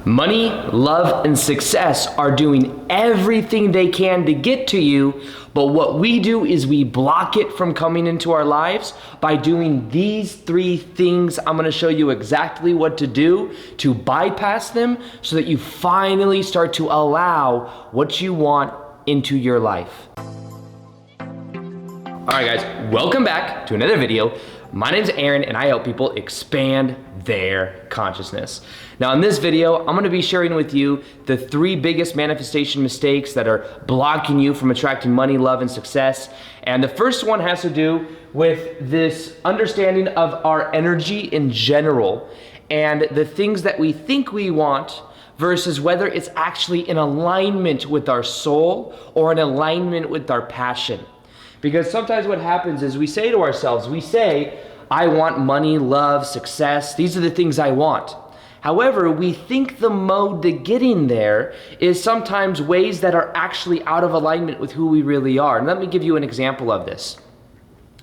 Money, love, and success are doing everything they can to get to you, but what we do is we block it from coming into our lives by doing these three things. I'm gonna show you exactly what to do to bypass them so that you finally start to allow what you want into your life. All right, guys, welcome back to another video. My name's Aaron and I help people expand their consciousness. Now in this video, I'm gonna be sharing with you the three biggest manifestation mistakes that are blocking you from attracting money, love, and success. And the first one has to do with this understanding of our energy in general and the things that we think we want versus whether it's actually in alignment with our soul or in alignment with our passion. Because sometimes what happens is we say to ourselves, I want money, love, success. These are the things I want. However, we think the mode to getting there is sometimes ways that are actually out of alignment with who we really are. And let me give you an example of this.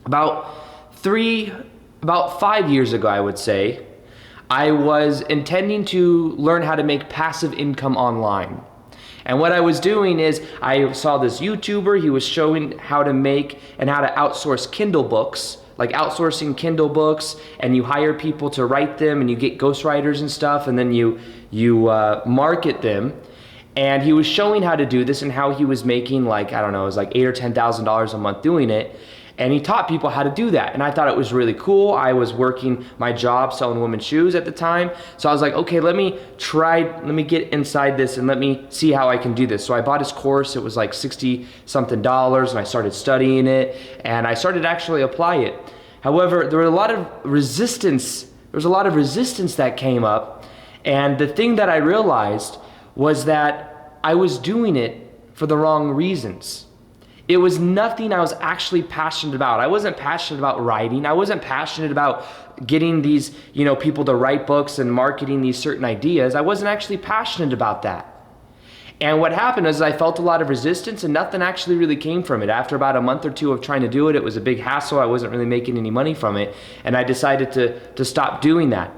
About 5 years ago, I would say, I was intending to learn how to make passive income online. And what I was doing is I saw this YouTuber, he was showing how to make and how to outsource Kindle books, like outsourcing Kindle books, and you hire people to write them and you get ghostwriters and stuff, and then you market them. And he was showing how to do this and how he was making like, I don't know, it was like $8,000 or $10,000 a month doing it. And he taught people how to do that. And I thought it was really cool. I was working my job selling women's shoes at the time. So I was like, okay, let me get inside this and let me see how I can do this. So I bought his course. It was like 60 something dollars and I started studying it and I started to actually apply it. However, there was a lot of resistance. That came up. And the thing that I realized was that I was doing it for the wrong reasons. It was nothing I was actually passionate about. I wasn't passionate about writing. I wasn't passionate about getting these, people to write books and marketing these certain ideas. I wasn't actually passionate about that. And what happened is I felt a lot of resistance and nothing actually really came from it. After about a month or two of trying to do it, it was a big hassle. I wasn't really making any money from it. And I decided to stop doing that.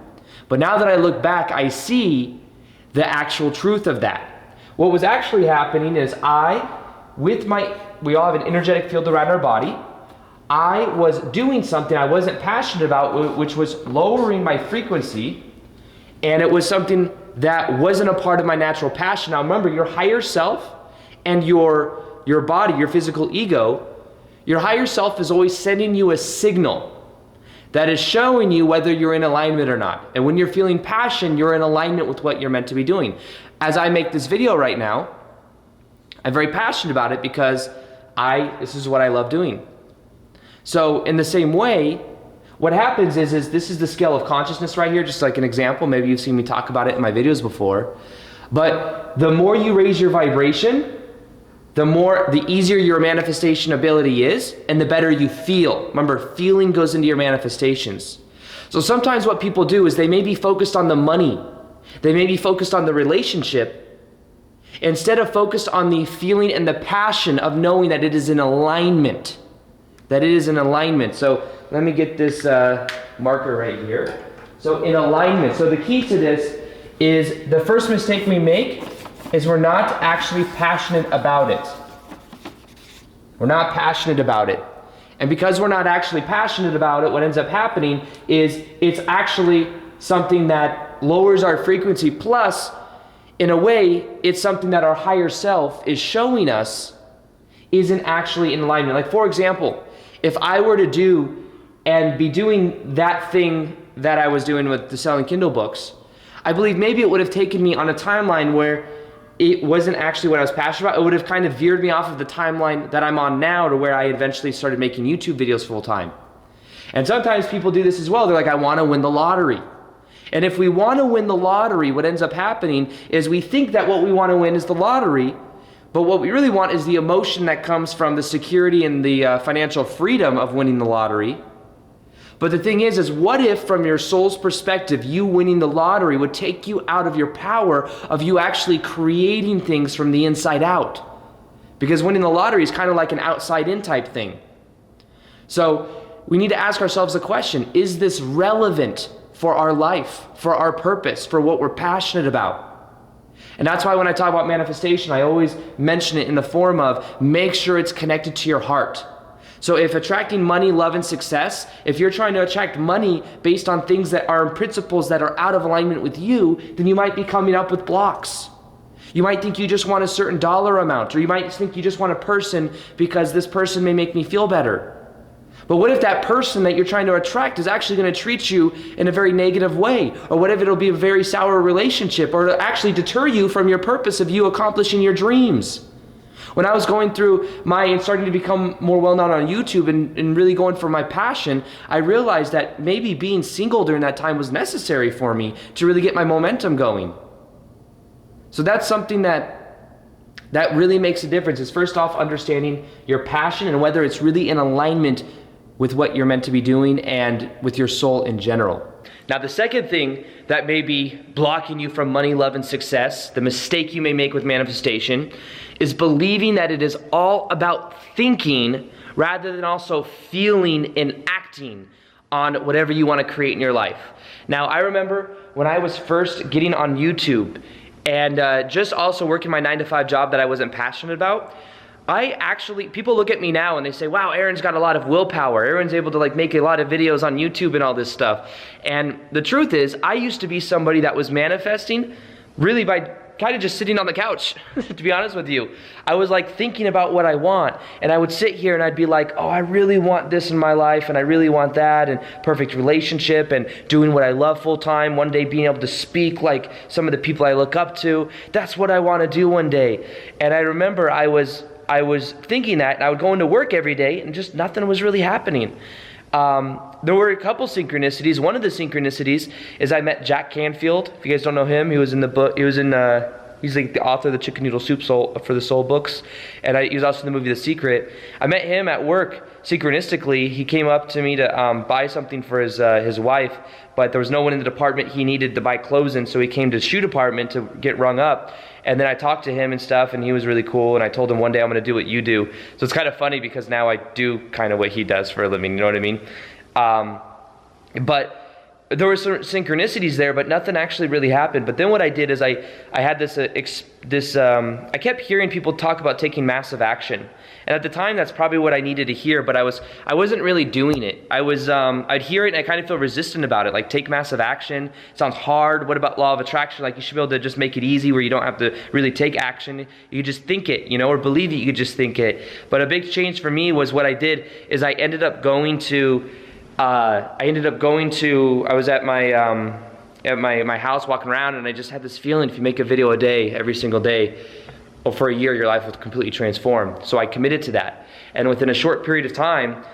But now that I look back, I see the actual truth of that. What was actually happening is we all have an energetic field around our body. I was doing something I wasn't passionate about, which was lowering my frequency, and it was something that wasn't a part of my natural passion. Now remember, your higher self and your body, your physical ego, your higher self is always sending you a signal that is showing you whether you're in alignment or not. And when you're feeling passion, you're in alignment with what you're meant to be doing. As I make this video right now, I'm very passionate about it because this is what I love doing. So in the same way, what happens is this is the scale of consciousness right here, just like an example. Maybe you've seen me talk about it in my videos before. But the more you raise your vibration, the easier your manifestation ability is and the better you feel. Remember, feeling goes into your manifestations. So sometimes what people do is they may be focused on the money. They may be focused on the relationship instead of focused on the feeling and the passion of knowing that it is in alignment. So let me get this marker right here. So in alignment. So the key to this is the first mistake we make is we're not actually passionate about it. We're not passionate about it. And because we're not actually passionate about it, what ends up happening is it's actually something that lowers our frequency. Plus, in a way, it's something that our higher self is showing us isn't actually in alignment. Like for example, if I were to do and be doing that thing that I was doing with the selling Kindle books, I believe maybe it would have taken me on a timeline where it wasn't actually what I was passionate about. It would have kind of veered me off of the timeline that I'm on now to where I eventually started making YouTube videos full time. And sometimes people do this as well. They're like, I want to win the lottery. And if we want to win the lottery, what ends up happening is we think that what we want to win is the lottery, but what we really want is the emotion that comes from the security and the financial freedom of winning the lottery. But the thing is what if from your soul's perspective, you winning the lottery would take you out of your power of you actually creating things from the inside out? Because winning the lottery is kind of like an outside in type thing. So we need to ask ourselves the question, is this relevant for our life, for our purpose, for what we're passionate about? And that's why when I talk about manifestation, I always mention it in the form of make sure it's connected to your heart. So if attracting money, love, and success, if you're trying to attract money based on things that are principles that are out of alignment with you, then you might be coming up with blocks. You might think you just want a certain dollar amount, or you might think you just want a person because this person may make me feel better. But what if that person that you're trying to attract is actually going to treat you in a very negative way? Or what if it'll be a very sour relationship, or it'll actually deter you from your purpose of you accomplishing your dreams? When I was going through and starting to become more well-known on YouTube and really going for my passion, I realized that maybe being single during that time was necessary for me to really get my momentum going. So that's something that really makes a difference, is first off understanding your passion and whether it's really in alignment with what you're meant to be doing and with your soul in general. Now, the second thing that may be blocking you from money, love, and success, the mistake you may make with manifestation, is believing that it is all about thinking rather than also feeling and acting on whatever you want to create in your life. Now, I remember when I was first getting on YouTube and just also working my 9-to-5 job that I wasn't passionate about, people look at me now and they say, wow, Aaron's got a lot of willpower. Aaron's able to make a lot of videos on YouTube and all this stuff. And the truth is, I used to be somebody that was manifesting really by kind of just sitting on the couch, to be honest with you. I was thinking about what I want, and I would sit here and I'd be like, oh, I really want this in my life, and I really want that, and perfect relationship, and doing what I love full time, one day being able to speak like some of the people I look up to. That's what I want to do one day. And I remember I was thinking that, and I would go into work every day and just nothing was really happening. There were a couple synchronicities. One of the synchronicities is I met Jack Canfield. If you guys don't know him, he was in the book. He's the author of the Chicken Noodle Soup for the Soul books, and he was also in the movie The Secret. I met him at work synchronistically. He came up to me to buy something for his wife, but there was no one in the department he needed to buy clothes in, so he came to the shoe department to get rung up. And then I talked to him and stuff, and he was really cool, and I told him one day I'm going to do what you do. So it's kind of funny because now I do kind of what he does for a living, you know what I mean? But there were some synchronicities there, but nothing actually really happened. But then what I did is I had I kept hearing people talk about taking massive action. And at the time, that's probably what I needed to hear, but I wasn't really doing it. I'd hear it and I kind of feel resistant about it. Take massive action. It sounds hard. What about law of attraction? You should be able to just make it easy where you don't have to really take action. You just think it, or believe it, you could just think it. But a big change for me was what I did is I ended up going to, I was at my house walking around, and I just had this feeling, if you make a video a day, every single day, well, for a year, your life will completely transform. So I committed to that. And within a short period of time,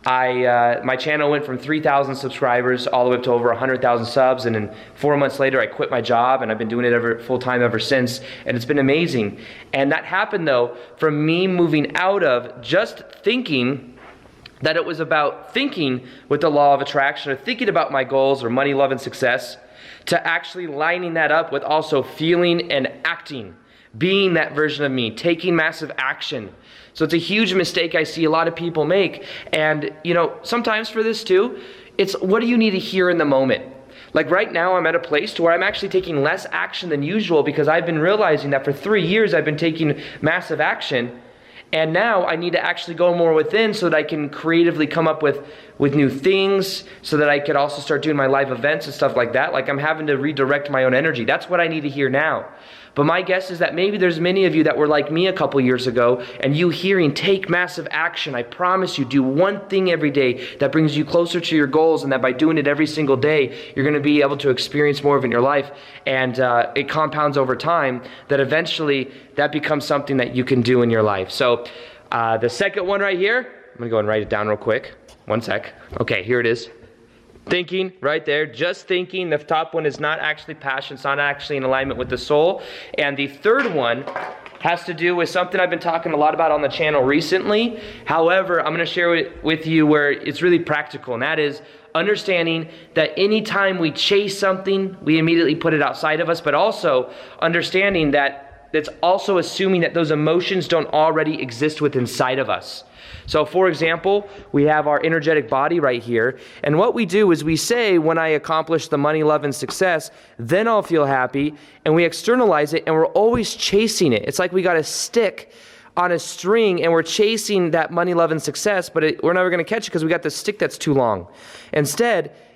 my channel went from 3,000 subscribers all the way up to over 100,000 subs. And then 4 months later, I quit my job, and I've been doing it full time ever since. And it's been amazing. And that happened, though, from me moving out of just thinking that it was about thinking with the law of attraction or thinking about my goals or money, love, and success, to actually lining that up with also feeling and acting, being that version of me, taking massive action. So it's a huge mistake I see a lot of people make. And, sometimes for this too, it's what do you need to hear in the moment? Right now, I'm at a place to where I'm actually taking less action than usual because I've been realizing that for 3 years I've been taking massive action. And now I need to actually go more within so that I can creatively come up with new things, so that I could also start doing my live events and stuff like that. I'm having to redirect my own energy. That's what I need to hear now. But my guess is that maybe there's many of you that were like me a couple years ago, and you hearing take massive action. I promise you, do one thing every day that brings you closer to your goals, and that by doing it every single day, you're going to be able to experience more of it in your life. And it compounds over time that eventually that becomes something that you can do in your life. So the second one right here, I'm going to go and write it down real quick. One sec. Okay, here it is. Thinking, right there, just thinking. The top one is not actually passion. It's not actually in alignment with the soul. And the third one has to do with something I've been talking a lot about on the channel recently. However, I'm going to share it with you where it's really practical, and that is understanding that anytime we chase something, we immediately put it outside of us, but also understanding that that's also assuming that those emotions don't already exist within inside of us. So for example, we have our energetic body right here, and what we do is we say, when I accomplish the money, love, and success, then I'll feel happy, and we externalize it, and we're always chasing it. It's like we got a stick on a string, and we're chasing that money, love, and success, but we're never going to catch it because we got the stick that's too long.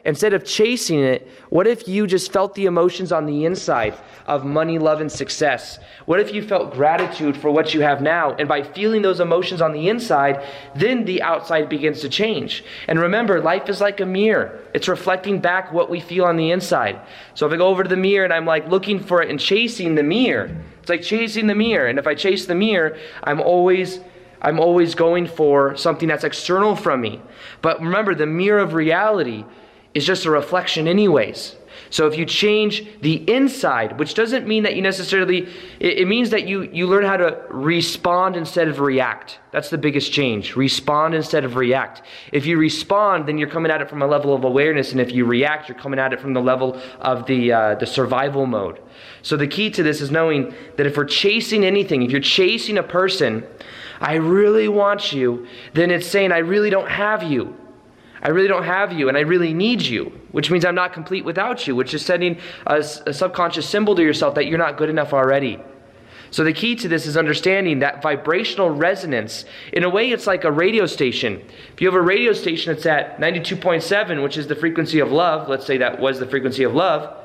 Instead of chasing it, what if you just felt the emotions on the inside of money, love, and success? What if you felt gratitude for what you have now? And by feeling those emotions on the inside, then the outside begins to change. And remember, life is like a mirror. It's reflecting back what we feel on the inside. So if I go over to the mirror and I'm like looking for it and chasing the mirror, it's like chasing the mirror. And if I chase the mirror, I'm always going for something that's external from me. But remember, the mirror of reality is just a reflection anyways. So if you change the inside, which doesn't mean that you necessarily, it means that you learn how to respond instead of react. That's the biggest change. Respond instead of react. If you respond, then you're coming at it from a level of awareness, and if you react, you're coming at it from the level of the survival mode. So the key to this is knowing that if we're chasing anything, if you're chasing a person, I really want you, then it's saying, I really don't have you. I really don't have you, and I really need you, which means I'm not complete without you, which is sending a subconscious symbol to yourself that you're not good enough already. So the key to this is understanding that vibrational resonance. In a way, it's like a radio station. If you have a radio station that's at 92.7, which is the frequency of love, let's say that was the frequency of love,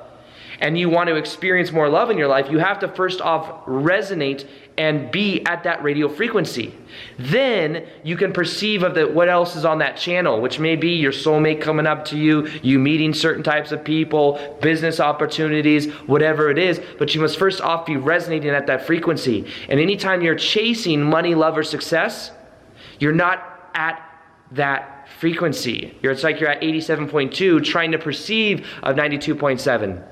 and you want to experience more love in your life, you have to first off resonate and be at that radio frequency. Then you can perceive of what else is on that channel, which may be your soulmate coming up to you, you meeting certain types of people, business opportunities, whatever it is, but you must first off be resonating at that frequency. And anytime you're chasing money, love, or success, you're not at that frequency. It's like you're at 87.2 trying to perceive of 92.7.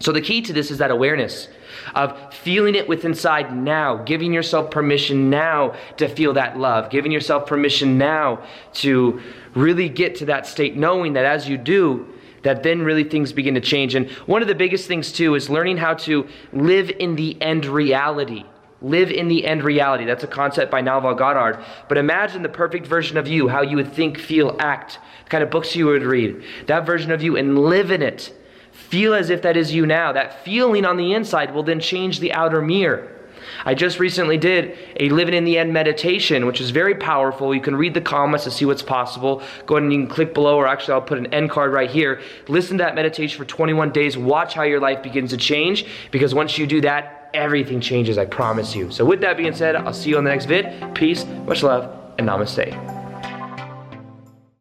So the key to this is that awareness of feeling it within inside now, giving yourself permission now to feel that love, giving yourself permission now to really get to that state, knowing that as you do, that then really things begin to change. And one of the biggest things too is learning how to live in the end reality. Live in the end reality. That's a concept by Naval Goddard. But imagine the perfect version of you, how you would think, feel, act, the kind of books you would read. That version of you, and live in it. Feel as if that is you now. That feeling on the inside will then change the outer mirror. I just recently did a living in the end meditation, which is very powerful. You can read the comments to see what's possible. Go ahead and you can click below, or actually I'll put an end card right here. Listen to that meditation for 21 days. Watch how your life begins to change, because once you do that, everything changes, I promise you. So with that being said, I'll see you on the next vid. Peace, much love, and namaste.